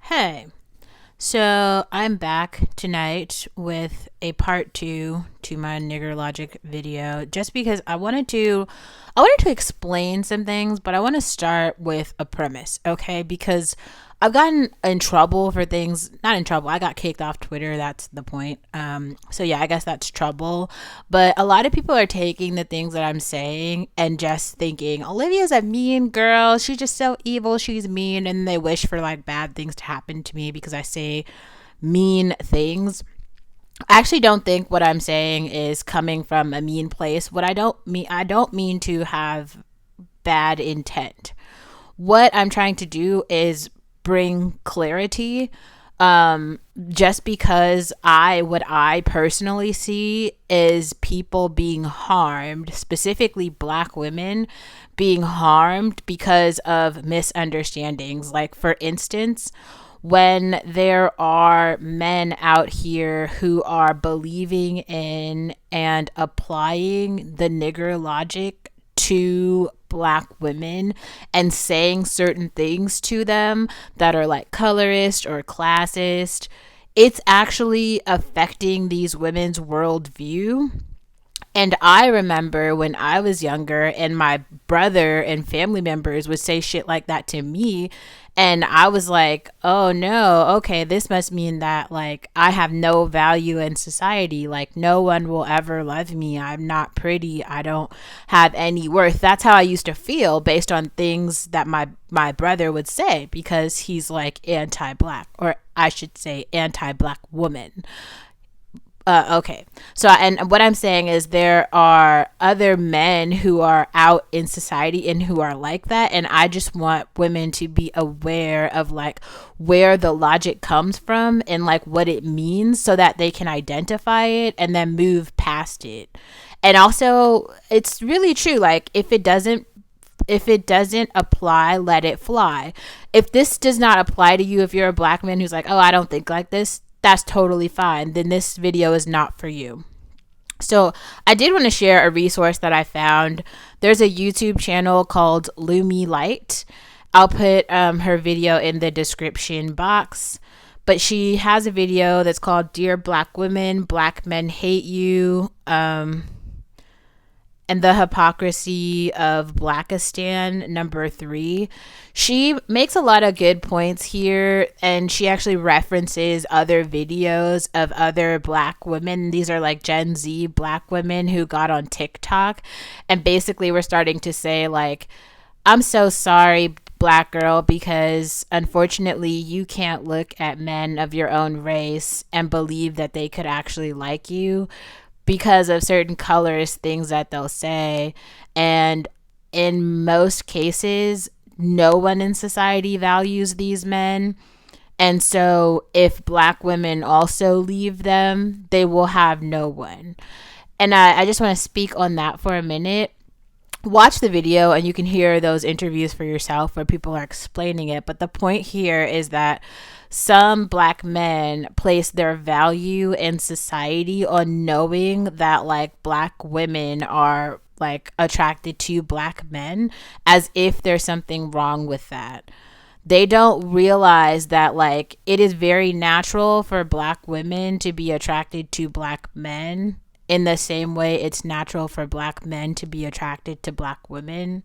Hey, so I'm back tonight with a part two to my nigger logic video just because I wanted to explain some things, but I want to start with a premise, okay? Because I've gotten in trouble for things, not in trouble. I got kicked off Twitter. That's the point. So yeah, I guess that's trouble. But a lot of people are taking the things that I'm saying and just thinking Olivia's a mean girl. She's just so evil. She's mean, and they wish for like bad things to happen to me because I say mean things. I actually don't think what I'm saying is coming from a mean place. I don't mean to have bad intent. What I'm trying to do is bring clarity. Just because what I personally see is people being harmed, specifically black women being harmed because of misunderstandings. Like, for instance, when there are men out here who are believing in and applying the nigger logic to black women and saying certain things to them that are like colorist or classist, it's actually affecting these women's worldview. And I remember when I was younger and my brother and family members would say shit like that to me. And I was like, oh no, okay, this must mean that like I have no value in society. Like no one will ever love me. I'm not pretty. I don't have any worth. That's how I used to feel based on things that my brother would say because he's like anti-black, or I should say anti-black woman. Okay. So, and what I'm saying is there are other men who are out in society and who are like that. And I just want women to be aware of like where the logic comes from and like what it means so that they can identify it and then move past it. And also, it's really true. Like, if it doesn't apply, let it fly. If this does not apply to you, if you're a black man who's like, oh, I don't think like this, that's totally fine. Then this video is not for you. So I did want to share a resource that I found. There's a YouTube channel called Lumi Light. I'll put her video in the description box. But she has a video that's called Dear Black Women, Black Men Hate You. And the hypocrisy of Blackistan, number 3. She makes a lot of good points here, and she actually references other videos of other black women. These are like Gen Z black women who got on TikTok and basically were starting to say like, I'm so sorry, black girl, because unfortunately you can't look at men of your own race and believe that they could actually like you because of certain colors, things that they'll say. And in most cases, no one in society values these men. And so if black women also leave them, they will have no one. And I just want to speak on that for a minute. Watch the video and you can hear those interviews for yourself where people are explaining it. But the point here is that some black men place their value in society on knowing that like black women are like attracted to black men, as if there's something wrong with that. They don't realize that like it is very natural for black women to be attracted to black men in the same way it's natural for black men to be attracted to black women.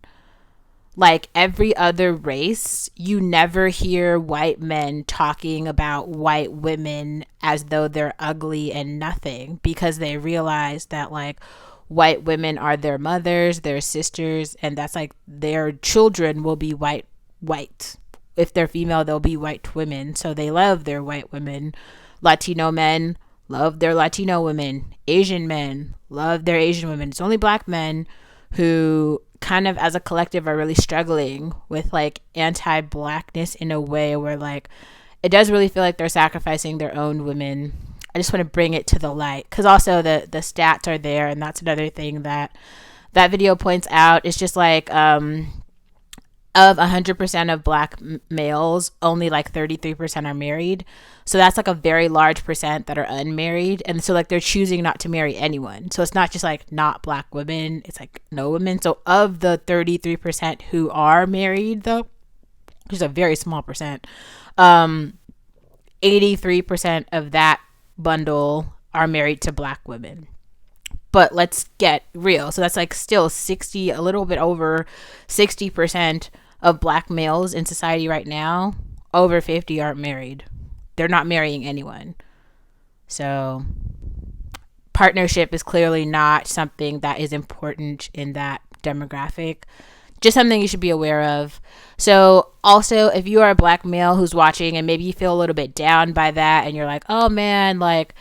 Like every other race, you never hear white men talking about white women as though they're ugly and nothing, because they realize that like white women are their mothers, their sisters, and that's like their children will be white. If they're female, they'll be white women. So they love their white women. Latino men love their Latino women. Asian men love their Asian women. It's only black men who kind of as a collective are really struggling with like anti-blackness in a way where like it does really feel like they're sacrificing their own women. I just want to bring it to the light because also the stats are there, and that's another thing that video points out. It's just like of 100% of black males, only like 33% are married. So that's like a very large percent that are unmarried. And so like they're choosing not to marry anyone. So it's not just like not black women, it's like no women. So of the 33% who are married though, which is a very small percent, 83% of that bundle are married to black women. But let's get real. So that's like still 60, a little bit over 60% of black males in society right now, over 50, aren't married. They're not marrying anyone. So partnership is clearly not something that is important in that demographic. Just something you should be aware of. So also, if you are a black male who's watching and maybe you feel a little bit down by that and you're like, oh man, like,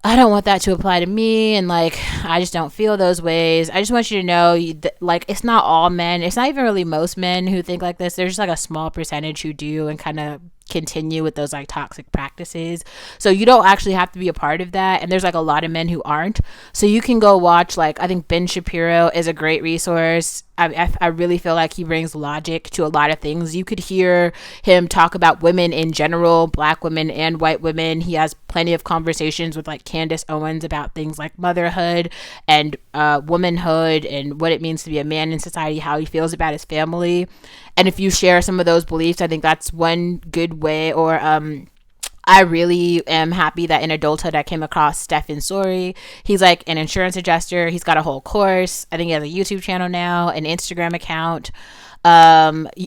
I don't want that to apply to me, and like I just don't feel those ways. I just want you to know, like, it's not all men. It's not even really most men who think like this. There's just like a small percentage who do and kind of continue with those like toxic practices. So you don't actually have to be a part of that, and there's like a lot of men who aren't. So you can go watch, like, I think Ben Shapiro is a great resource. I really feel like he brings logic to a lot of things. You could hear him talk about women in general, black women and white women. He has plenty of conversations with like Candace Owens about things like motherhood and womanhood and what it means to be a man in society, how he feels about his family. And if you share some of those beliefs, I think that's one good way. Or I really am happy that in adulthood I came across Stephen Sorey. He's like an insurance adjuster. He's got a whole course. I think he has a YouTube channel now, an Instagram account.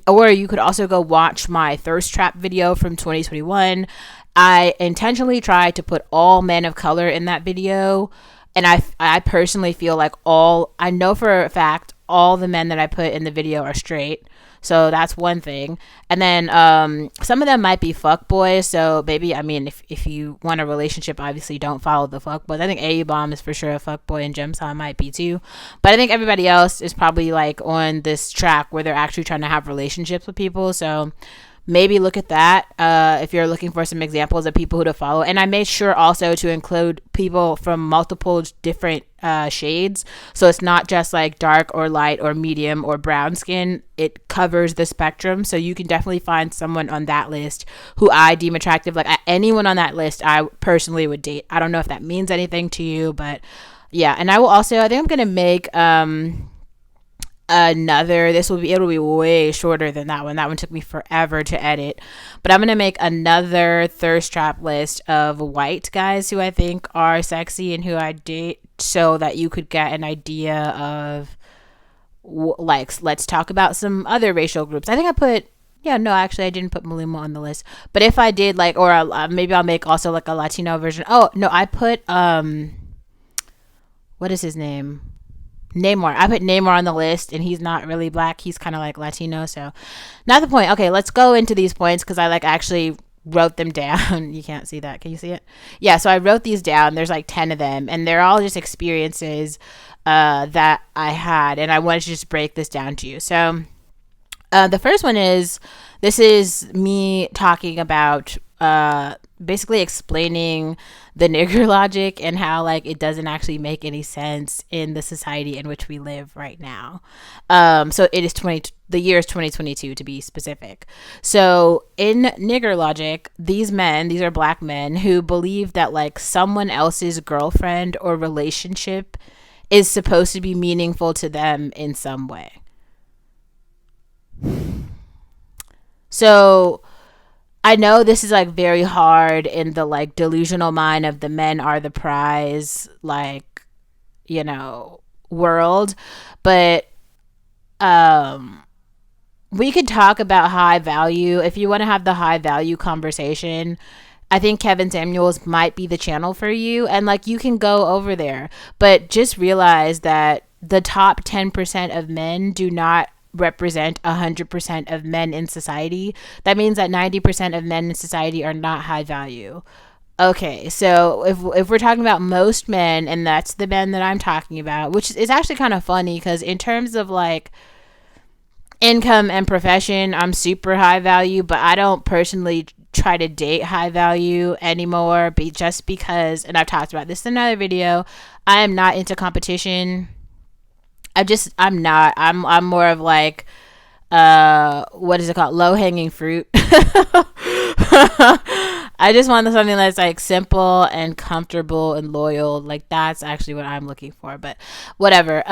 Or you could also go watch my thirst trap video from 2021. I intentionally tried to put all men of color in that video. And I personally feel like I know for a fact all the men that I put in the video are straight. So that's one thing. And then some of them might be fuckboys. So maybe, I mean, if you want a relationship, obviously don't follow the fuckboys. I think A-Bomb is for sure a fuckboy, and Gemson might be too. But I think everybody else is probably like on this track where they're actually trying to have relationships with people. So maybe look at that if you're looking for some examples of people who to follow. And I made sure also to include people from multiple different shades. So it's not just like dark or light or medium or brown skin. It covers the spectrum. So you can definitely find someone on that list who I deem attractive. Like anyone on that list, I personally would date. I don't know if that means anything to you, but yeah. And I will also, I think I'm going to make it'll be way shorter than that one took me forever to edit, but I'm gonna make another thirst trap list of white guys who I think are sexy and who I date, so that you could get an idea of like, let's talk about some other racial groups. I think I didn't put Maluma on the list, but if I did, like, or maybe I'll make also like a Latino version. Oh no, I put what is his name? Namor. I put Namor on the list, and he's not really black. He's kind of like Latino, so not the point. Okay, let's go into these points because I like actually wrote them down. You can't see that. Can you see it? Yeah, so I wrote these down. There's like 10 of them, and they're all just experiences that I had, and I wanted to just break this down to you. So the first one is, this is me talking about basically explaining the nigger logic and how like it doesn't actually make any sense in the society in which we live right now. So it is the year is 2022 to be specific. So in nigger logic, these are black men who believe that like someone else's girlfriend or relationship is supposed to be meaningful to them in some way. So I know this is like very hard in the like delusional mind of the men are the prize, like, you know, world, but we could talk about high value. If you want to have the high value conversation, I think Kevin Samuels might be the channel for you, and like you can go over there, but just realize that the top 10% of men do not represent 100% of men in society. That means that 90% of men in society are not high value. Okay, so if we're talking about most men, and that's the men that I'm talking about, which is actually kind of funny because in terms of like income and profession, I'm super high value, but I don't personally try to date high value anymore, just because, and I've talked about this in another video, I am not into competition. I'm more of like, what is it called? Low hanging fruit. I just want something that's like simple and comfortable and loyal. Like that's actually what I'm looking for, but whatever.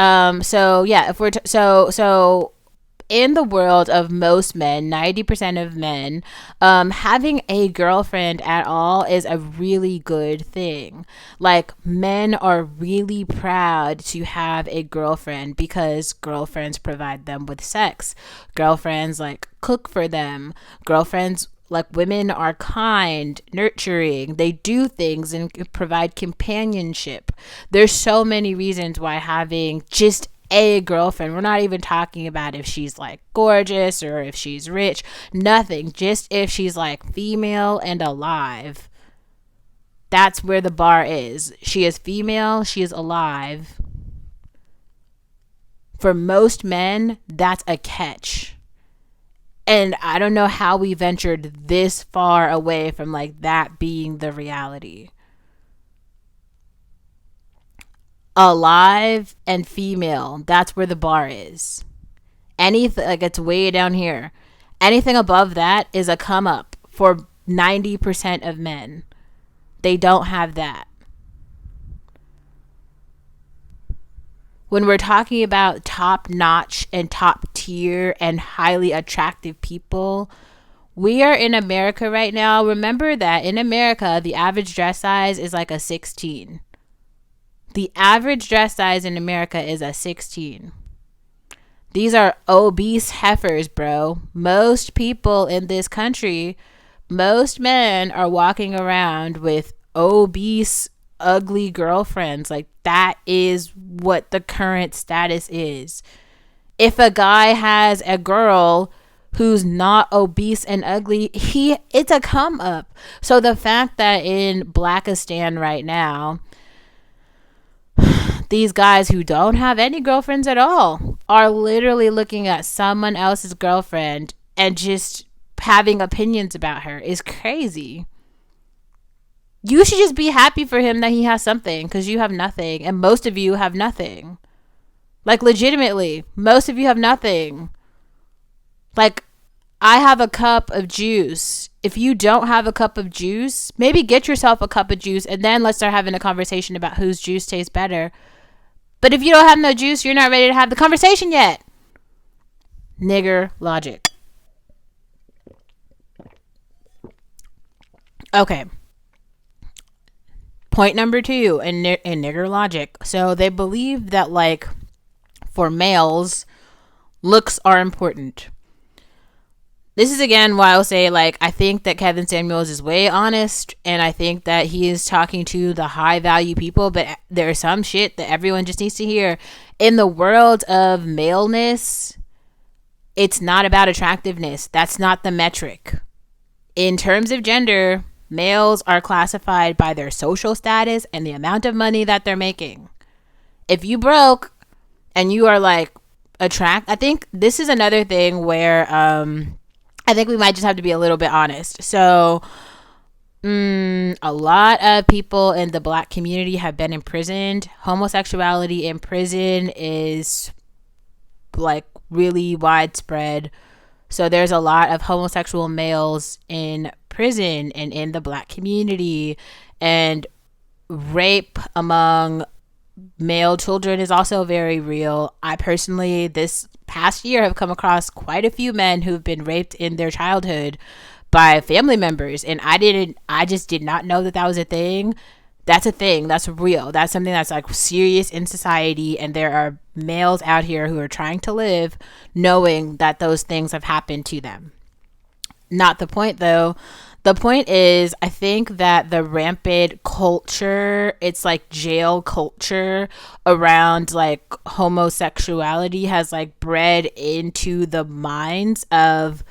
So yeah, if we're, so in the world of most men, 90% of men, having a girlfriend at all is a really good thing. Like, men are really proud to have a girlfriend because girlfriends provide them with sex. Girlfriends, like, cook for them. Girlfriends, like, women are kind, nurturing. They do things and provide companionship. There's so many reasons why having just a girlfriend, we're not even talking about if she's like gorgeous or if she's rich, nothing, just if she's like female and alive. That's where the bar is. She is female, she is alive. For most men, that's a catch. And I don't know how we ventured this far away from like that being the reality. Alive and female, that's where the bar is. Anything, like, it's way down here. Anything above that is a come up for 90% of men. They don't have that. When we're talking about top notch and top tier and highly attractive people, we are in America right now. Remember that in America, the average dress size is like a 16. The average dress size in America is a 16. These are obese heifers, bro. Most people in this country, most men are walking around with obese, ugly girlfriends. Like, that is what the current status is. If a guy has a girl who's not obese and ugly, it's a come up. So the fact that in Blackistan right now, these guys who don't have any girlfriends at all are literally looking at someone else's girlfriend and just having opinions about her is crazy. You should just be happy for him that he has something, because you have nothing, and most of you have nothing. Like, legitimately, most of you have nothing. Like, I have a cup of juice. If you don't have a cup of juice, maybe get yourself a cup of juice and then let's start having a conversation about whose juice tastes better. But if you don't have no juice, you're not ready to have the conversation yet. Nigger logic. Okay. Point number 2 in nigger logic. So they believe that, like, for males, looks are important. This is, again, why I'll say, like, I think that Kevin Samuels is way honest, and I think that he is talking to the high-value people, but there's some shit that everyone just needs to hear. In the world of maleness, it's not about attractiveness. That's not the metric. In terms of gender, males are classified by their social status and the amount of money that they're making. If you broke and you are, like, I think this is another thing where, I think we might just have to be a little bit honest. So, a lot of people in the Black community have been imprisoned. Homosexuality in prison is, like, really widespread. So there's a lot of homosexual males in prison and in the Black community. And rape among male children is also very real. I personally, this past year, have come across quite a few men who've been raped in their childhood by family members, and I just did not know that was a thing. That's a thing. That's real. That's something that's, like, serious in society, and there are males out here who are trying to live knowing that those things have happened to them. Not the point, though. The point is, I think that the rampant culture, it's like jail culture around, like, homosexuality has, like, bred into the minds of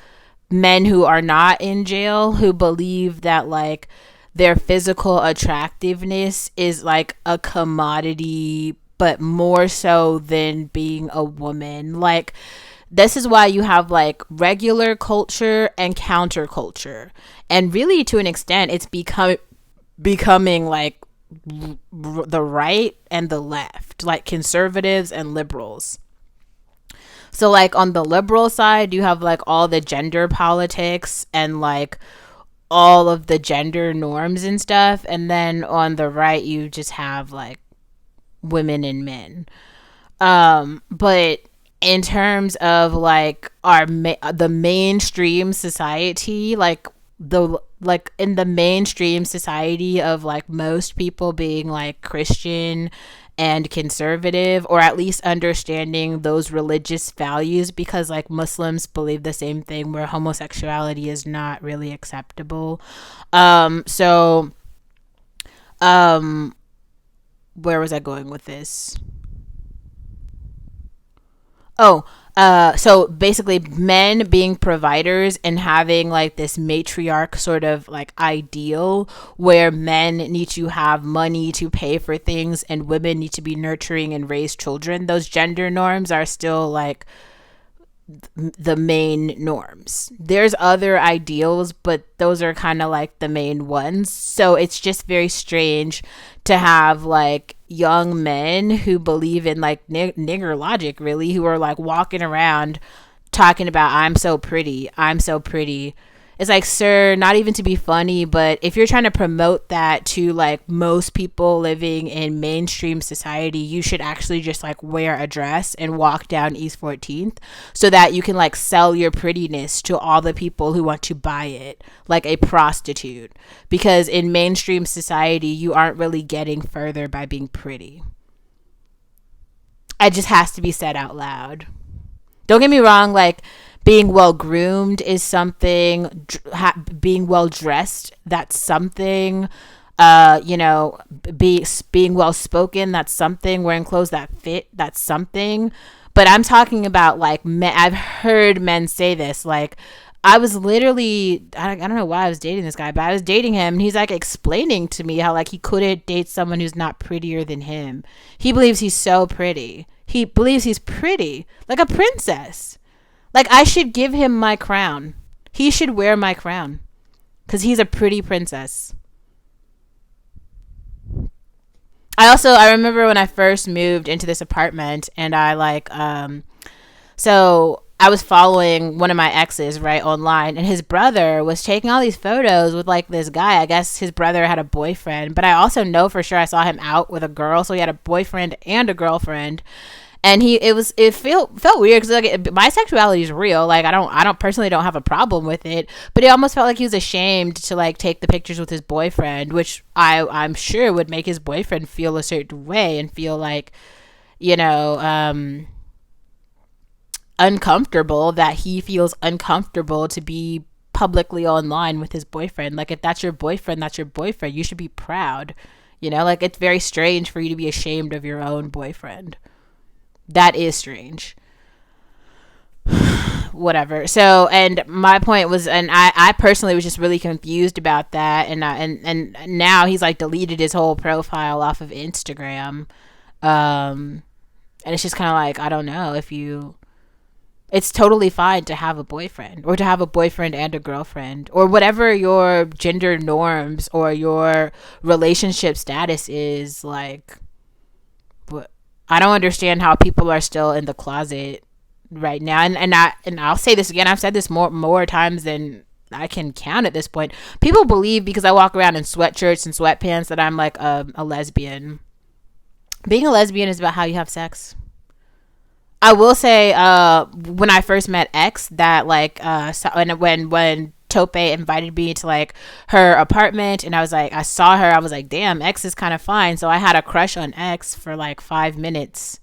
men who are not in jail, who believe that, like, their physical attractiveness is, like, a commodity, but more so than being a woman. Like, this is why you have, like, regular culture and counterculture. And really, to an extent, it's becoming, like, the right and the left, like conservatives and liberals. So, like, on the liberal side, you have, like, all the gender politics and, like, all of the gender norms and stuff. And then on the right, you just have, like, women and men. But in terms of like the mainstream society, like in the mainstream society of like most people being like Christian and conservative, or at least understanding those religious values, because like Muslims believe the same thing, where homosexuality is not really acceptable. So where was I going with this? Oh, so basically, men being providers and having like this matriarch sort of like ideal where men need to have money to pay for things and women need to be nurturing and raise children. Those gender norms are still like the main norms. There's other ideals, but those are kind of like the main ones. So it's just very strange to have like young men who believe in like nigger logic, really, who are like walking around talking about I'm so pretty, I'm so pretty. It's like, sir, not even to be funny, but if you're trying to promote that to like most people living in mainstream society, you should actually just like wear a dress and walk down East 14th so that you can like sell your prettiness to all the people who want to buy it, like a prostitute. Because in mainstream society, you aren't really getting further by being pretty. It just has to be said out loud. Don't get me wrong, like, being well groomed is something. Being well dressed, that's something. Being well spoken, that's something. Wearing clothes that fit, that's something. But I'm talking about like men. I've heard men say this. Like, I was literally, I don't know why I was dating this guy, but I was dating him, and he's like explaining to me how like he couldn't date someone who's not prettier than him. He believes he's so pretty. He believes he's pretty, like a princess. Like, I should give him my crown. He should wear my crown because he's a pretty princess. I remember when I first moved into this apartment, and so I was following one of my exes, right, online, and his brother was taking all these photos with like this guy. I guess his brother had a boyfriend, but I also know for sure I saw him out with a girl, so he had a boyfriend and a girlfriend. And it felt weird because like my sexuality is real. Like, I don't personally don't have a problem with it, but it almost felt like he was ashamed to like take the pictures with his boyfriend, which I'm sure would make his boyfriend feel a certain way and feel like, uncomfortable, that he feels uncomfortable to be publicly online with his boyfriend. Like, if that's your boyfriend, that's your boyfriend. You should be proud. Like, it's very strange for you to be ashamed of your own boyfriend. That is strange. Whatever. So, and my point was, and I personally was just really confused about that, and now he's like deleted his whole profile off of Instagram, and it's just kind of like, I don't know if you. It's totally fine to have a boyfriend, or to have a boyfriend and a girlfriend, or whatever your gender norms or your relationship status is. Like, I don't understand how people are still in the closet right now. And I'll say this again. I've said this more times than I can count at this point. People believe because I walk around in sweatshirts and sweatpants that I'm like a lesbian. Being a lesbian is about how you have sex. I will say, when I first met X, that like, when Tope invited me to like her apartment, and I saw her, I was like, damn, X is kind of fine. So I had a crush on X for like 5 minutes,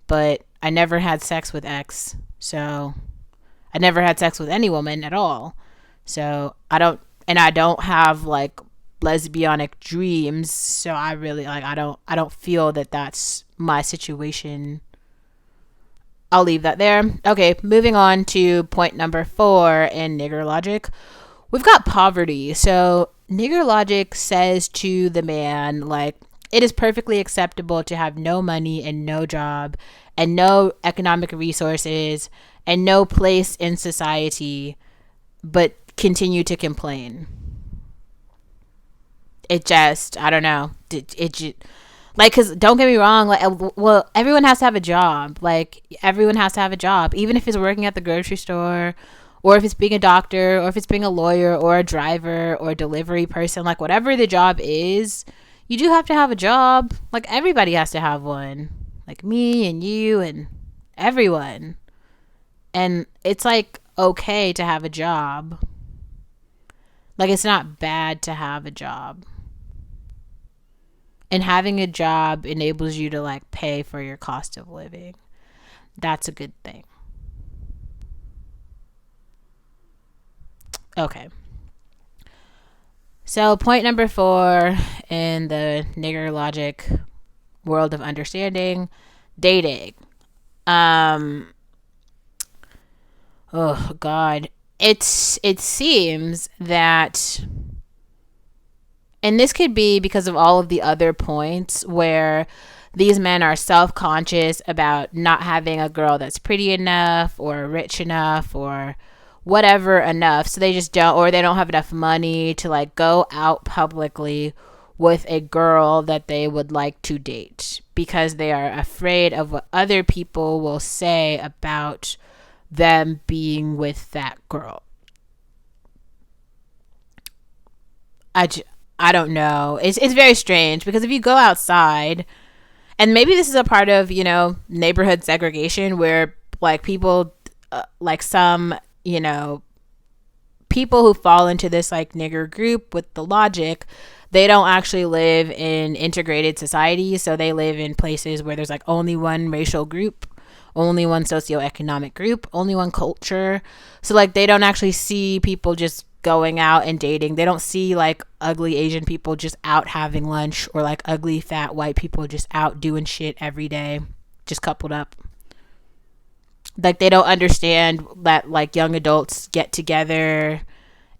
but I never had sex with X. So I never had sex with any woman at all. So I don't have like lesbianic dreams. So I really like, I don't feel that that's my situation. I'll leave that there. Okay, moving on to point number 4 in nigger logic. We've got poverty. So nigger logic says to the man, like, it is perfectly acceptable to have no money and no job and no economic resources and no place in society, but continue to complain. It just, I don't know. It just... Like, because don't get me wrong, like, well, everyone has to have a job. Like, everyone has to have a job, even if it's working at the grocery store, or if it's being a doctor, or if it's being a lawyer, or a driver, or a delivery person. Like, whatever the job is, you do have to have a job. Like, everybody has to have one. Like, me and you and everyone. And it's like okay to have a job. Like, it's not bad to have a job. And having a job enables you to like pay for your cost of living. That's a good thing. Okay. So, point number 4 in the nigger logic world of understanding, dating. Oh God. It seems that, and this could be because of all of the other points where these men are self-conscious about not having a girl that's pretty enough or rich enough or whatever enough, so they just don't, or they don't have enough money to like go out publicly with a girl that they would like to date because they are afraid of what other people will say about them being with that girl. I don't know. It's very strange because if you go outside, and maybe this is a part of, you know, neighborhood segregation where like people like some, you know, people who fall into this like nigger group with the logic, they don't actually live in integrated society. So they live in places where there's like only one racial group, only one socioeconomic group, only one culture. So like they don't actually see people just going out and dating. They don't see like ugly Asian people just out having lunch or like ugly fat white people just out doing shit every day, just coupled up. Like they don't understand that like young adults get together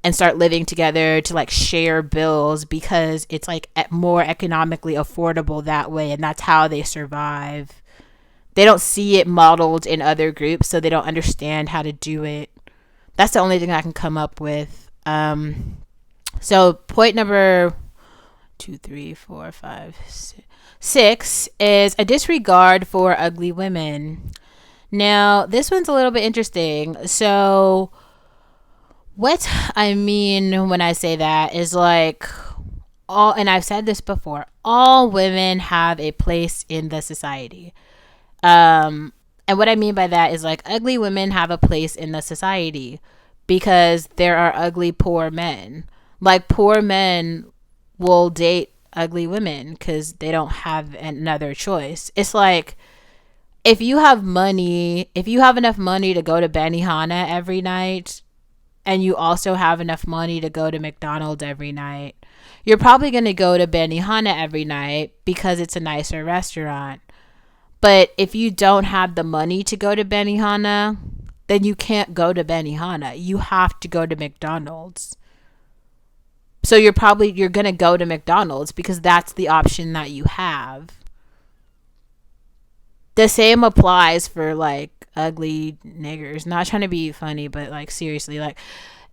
and start living together to like share bills because it's like more economically affordable that way, and that's how they survive. They don't see it modeled in other groups, so they don't understand how to do it. That's the only thing I can come up with. So point number 2, 3, 4, 5, 6 is a disregard for ugly women. Now, this one's a little bit interesting. So what I mean when I say that is like all, and I've said this before, all women have a place in the society. And what I mean by that is like ugly women have a place in the society because there are ugly poor men. Like poor men will date ugly women because they don't have another choice. It's like if you have money, if you have enough money to go to Benihana every night and you also have enough money to go to McDonald's every night, you're probably going to go to Benihana every night because it's a nicer restaurant. But if you don't have the money to go to Benihana, then you can't go to Benihana. You have to go to McDonald's. So you're going to go to McDonald's because that's the option that you have. The same applies for like ugly niggers. Not trying to be funny, but like seriously, like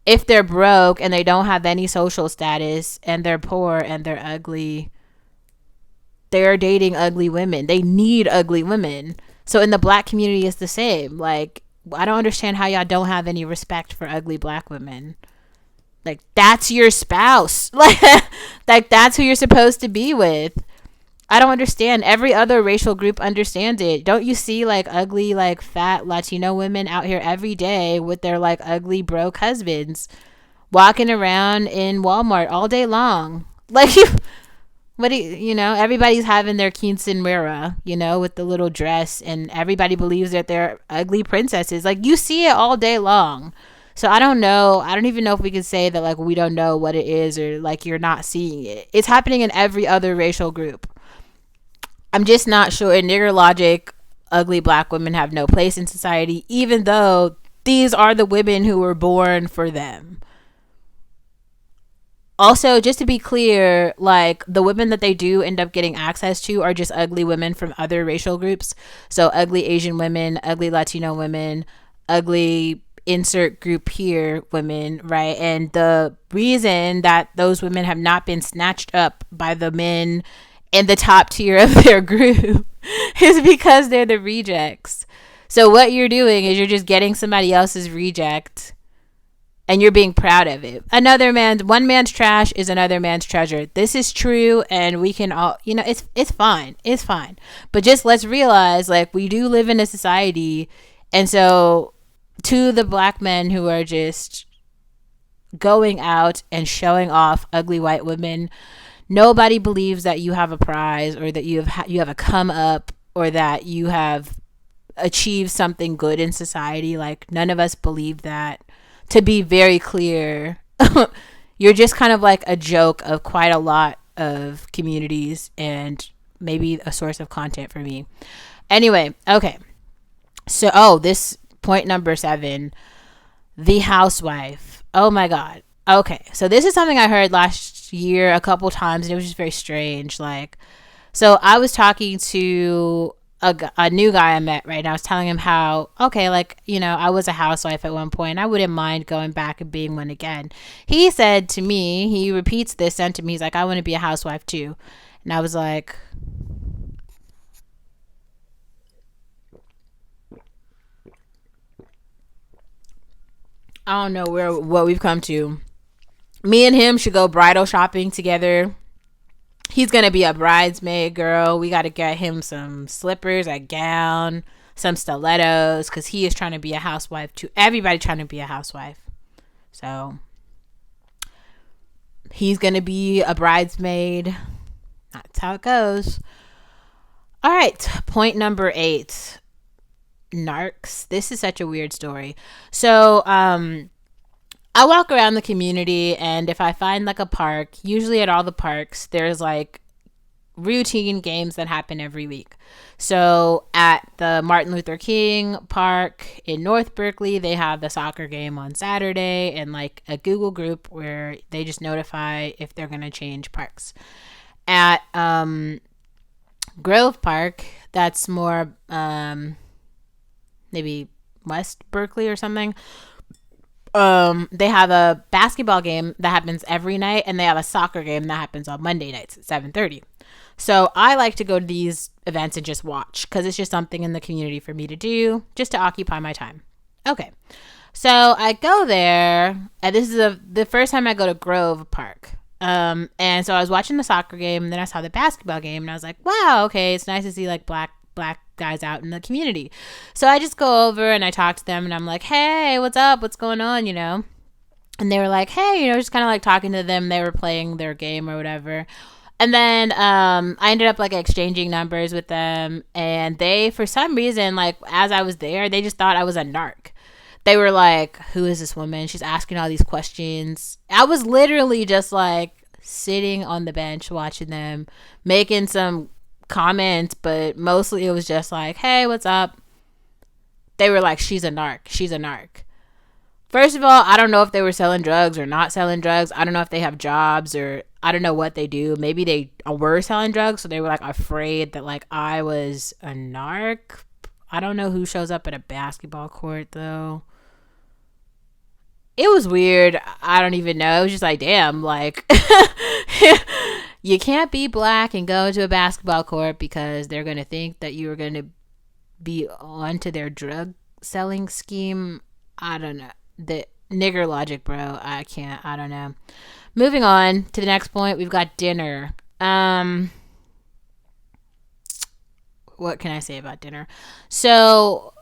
if they're broke and they don't have any social status and they're poor and they're ugly, they're dating ugly women. They need ugly women. So in the black community, it's the same. Like, I don't understand how y'all don't have any respect for ugly black women. Like, that's your spouse. Like that's who you're supposed to be with. I don't understand. Every other racial group understands it. Don't you see like ugly, like fat Latino women out here every day with their like ugly broke husbands walking around in Walmart all day long? Like, what do you know, everybody's having their quinceañera, you know, with the little dress, and everybody believes that they're ugly princesses. Like, you see it all day long. So I don't know. I don't even know if we can say that like we don't know what it is or like you're not seeing it. It's happening in every other racial group. I'm just not sure. In nigger logic, ugly black women have no place in society, even though these are the women who were born for them. Also, just to be clear, like the women that they do end up getting access to are just ugly women from other racial groups. So ugly Asian women, ugly Latino women, ugly insert group here women, right? And the reason that those women have not been snatched up by the men in the top tier of their group is because they're the rejects. So what you're doing is you're just getting somebody else's reject and you're being proud of it. One man's trash is another man's treasure. This is true, and we can all, it's fine. It's fine. But just let's realize, like, we do live in a society, and so to the black men who are just going out and showing off ugly white women, nobody believes that you have a prize, or that you have a come up, or that you have achieved something good in society. Like, none of us believe that. To be very clear, you're just kind of like a joke of quite a lot of communities, and maybe a source of content for me. Anyway, okay. So, this point number 7, the housewife. Oh my God. Okay. So this is something I heard last year a couple times, and it was just very strange. Like, so I was talking to a new guy I met, right? And I was telling him how, okay, like, I was a housewife at one point. I wouldn't mind going back and being one again. He said to me, he repeats this sentence. He's like, I want to be a housewife too. And I was like, I don't know what we've come to. Me and him should go bridal shopping together. He's going to be a bridesmaid, girl. We got to get him some slippers, a gown, some stilettos, because he is trying to be a housewife too. Everybody trying to be a housewife. So he's going to be a bridesmaid. That's how it goes. All right. Point number 8. Narcs. This is such a weird story. So, I walk around the community, and if I find like a park, usually at all the parks, there's like routine games that happen every week. So at the Martin Luther King Park in North Berkeley, they have the soccer game on Saturday, and like a Google group where they just notify if they're going to change parks. At Grove Park, that's more maybe West Berkeley or something. They have a basketball game that happens every night, and they have a soccer game that happens on Monday nights at 7:30. So I like to go to these events and just watch, because it's just something in the community for me to do, just to occupy my time. Okay, so I go there, and this is the first time I go to Grove Park. And so I was watching the soccer game, and then I saw the basketball game, and I was like, wow, okay, it's nice to see like black guys out in the community. So I just go over and I talk to them, and I'm like, hey, what's up? What's going on? And they were like, hey, just kind of like talking to them. They were playing their game or whatever. And then I ended up like exchanging numbers with them. And they, for some reason, like as I was there, they just thought I was a narc. They were like, who is this woman? She's asking all these questions. I was literally just like sitting on the bench watching them, making some comments, but mostly it was just like, hey, what's up? They were like, she's a narc. First of all, I don't know if they were selling drugs or not selling drugs. I don't know if they have jobs, or I don't know what they do. Maybe they were selling drugs, so they were like afraid that like I was a narc. I don't know who shows up at a basketball court though. It was weird. I don't even know. It was just like, damn, like you can't be black and go to a basketball court because they're going to think that you're going to be onto their drug selling scheme. I don't know. The nigger logic, bro. I don't know. Moving on to the next point, we've got dinner. What can I say about dinner? So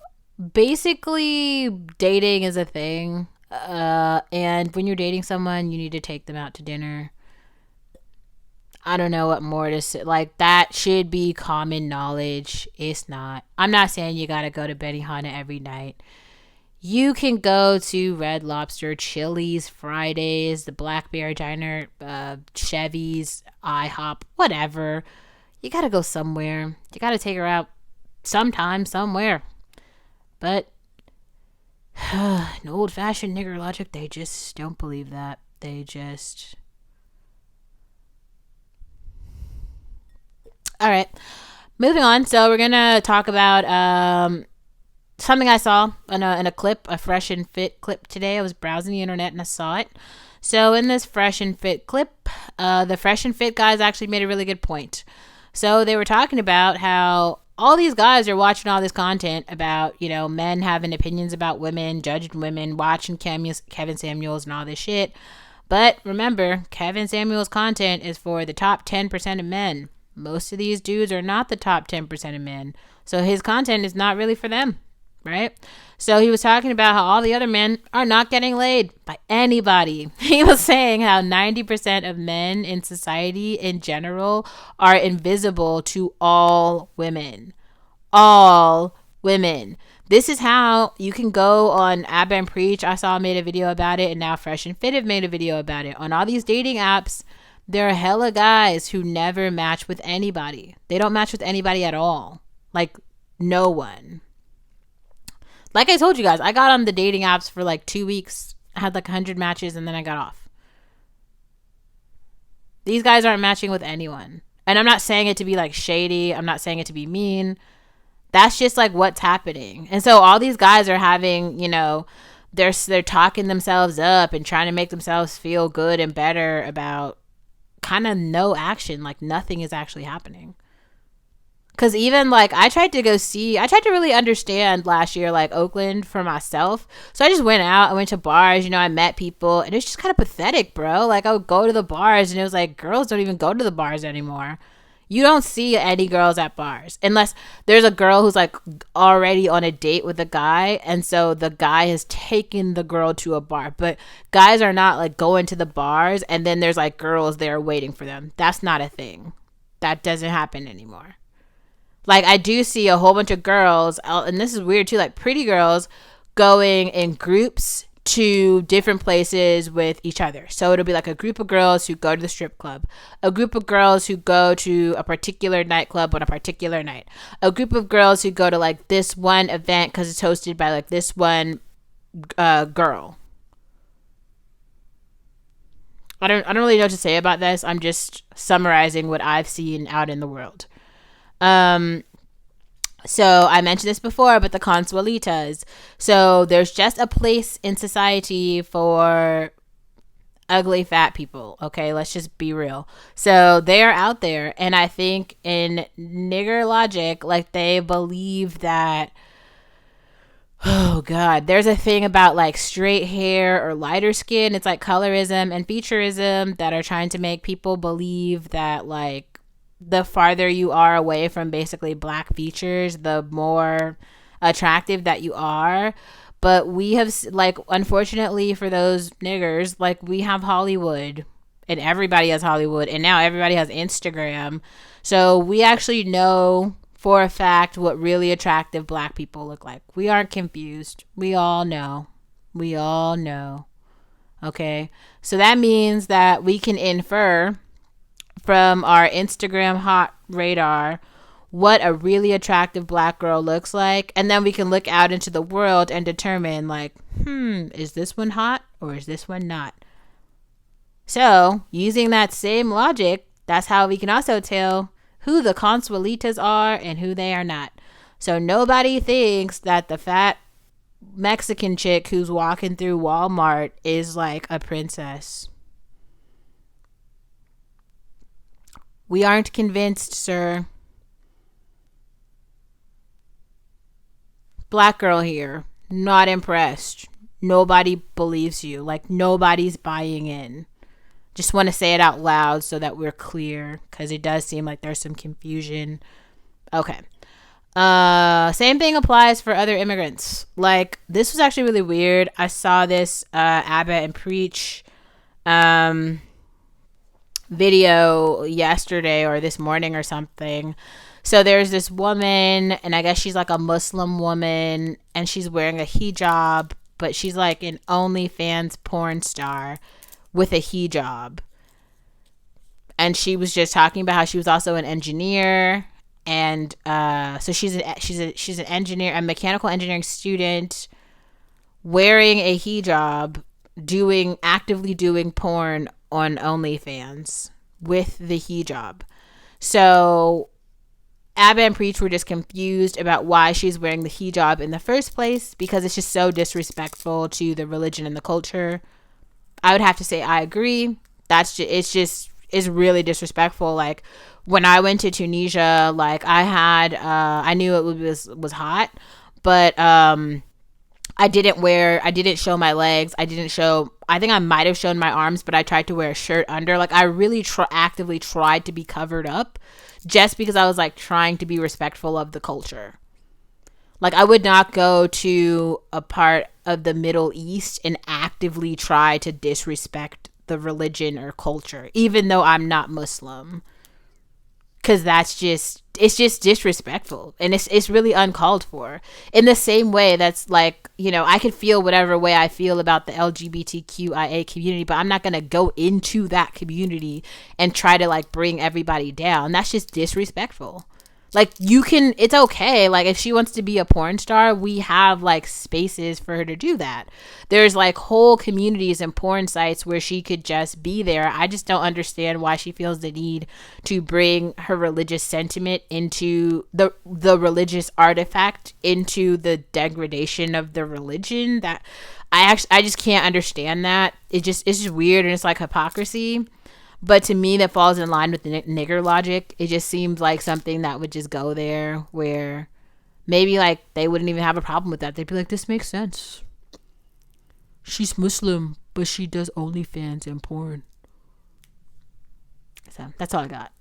basically dating is a thing. And when you're dating someone, you need to take them out to dinner. I don't know what more to say. Like, that should be common knowledge. It's not. I'm not saying you gotta go to Benihana every night. You can go to Red Lobster, Chili's, Fridays, the Black Bear Diner, Chevy's, IHOP, whatever. You gotta go somewhere. You gotta take her out sometime, somewhere. But an old-fashioned nigger logic, they just don't believe that. They just... All right, moving on. So we're gonna talk about something I saw in a clip, a Fresh and Fit clip today. I was browsing the internet and I saw it. So in this Fresh and Fit clip, the Fresh and Fit guys actually made a really good point. So they were talking about how all these guys are watching all this content about, you know, men having opinions about women, judging women, watching Kevin Samuels and all this shit. But remember, Kevin Samuels' content is for the top 10% of men. Most of these dudes are not the top 10% of men. So his content is not really for them, right? So he was talking about how all the other men are not getting laid by anybody. He was saying how 90% of men in society in general are invisible to all women. All women. This is how you can go on Abba and Preach. I saw made a video about it, and now Fresh and Fit have made a video about it. On all these dating apps, there are hella guys who never match with anybody. They don't match with anybody at all. Like, no one. Like I told you guys, I got on the dating apps for like 2 weeks. I had like 100 matches, and then I got off. These guys aren't matching with anyone. And I'm not saying it to be like shady. I'm not saying it to be mean. That's just like what's happening. And so all these guys are having, you know, they're talking themselves up and trying to make themselves feel good and better about kind of no action. Like nothing is actually happening. Because even like I tried to really understand last year, like Oakland for myself. So I just went out. I went to bars, you know, I met people, and it's just kind of pathetic, bro. Like I would go to the bars and it was like girls don't even go to the bars anymore. You don't see any girls at bars unless there's a girl who's like already on a date with a guy. And so the guy has taken the girl to a bar. But guys are not like going to the bars and then there's like girls there waiting for them. That's not a thing. That doesn't happen anymore. Like I do see a whole bunch of girls, and this is weird too, like pretty girls going in groups to different places with each other. So it'll be like a group of girls who go to the strip club, a group of girls who go to a particular nightclub on a particular night, a group of girls who go to like this one event because it's hosted by like this one girl. I don't really know what to say about this. I'm just summarizing what I've seen out in the world. So I mentioned this before, but the consuelitas. So there's just a place in society for ugly fat people. Okay, let's just be real. So they are out there, and I think in nigger logic, like they believe that, oh God, there's a thing about like straight hair or lighter skin. It's like colorism and featureism that are trying to make people believe that like the farther you are away from basically black features, the more attractive that you are. But we have, like, unfortunately for those niggers, like, we have Hollywood, and everybody has Hollywood, and now everybody has Instagram. So we actually know for a fact what really attractive black people look like. We aren't confused. We all know. We all know. Okay? So that means that we can infer from our Instagram hot radar what a really attractive black girl looks like, and then we can look out into the world and determine like, is this one hot or is this one not? So using that same logic, that's how we can also tell who the consuelitas are and who they are not. So nobody thinks that the fat Mexican chick who's walking through Walmart is like a princess. We aren't convinced, sir. Black girl here, not impressed. Nobody believes you. Like, nobody's buying in. Just want to say it out loud so that we're clear, because it does seem like there's some confusion. Okay. Same thing applies for other immigrants. Like, this was actually really weird. I saw this Abba and Preach video yesterday or this morning or something. So there's this woman, and I guess she's like a Muslim woman, and she's wearing a hijab, but she's like an OnlyFans porn star with a hijab. And she was just talking about how she was also an engineer, and so she's an engineer, a mechanical engineering student, wearing a hijab, actively doing porn on OnlyFans with the hijab. So Abba and Preach were just confused about why she's wearing the hijab in the first place, because it's just so disrespectful to the religion and the culture. I would have to say I agree. It's just is really disrespectful. Like when I went to Tunisia, like I knew it was hot, but I didn't show my legs. I think I might have shown my arms, but I tried to wear a shirt under. Like I really actively tried to be covered up just because I was like trying to be respectful of the culture. Like I would not go to a part of the Middle East and actively try to disrespect the religion or culture, even though I'm not Muslim. Cause it's just disrespectful, and it's really uncalled for. In the same way, that's like, I could feel whatever way I feel about the LGBTQIA community, but I'm not gonna go into that community and try to like bring everybody down. That's just disrespectful. Like it's okay. Like if she wants to be a porn star, we have like spaces for her to do that. There's like whole communities and porn sites where she could just be there. I just don't understand why she feels the need to bring her religious sentiment into the religious artifact into the degradation of the religion. That I just can't understand that. It's just weird, and it's like hypocrisy. But to me, that falls in line with the nigger logic. It just seems like something that would just go there, where maybe like they wouldn't even have a problem with that. They'd be like, this makes sense. She's Muslim, but she does OnlyFans and porn. So that's all I got.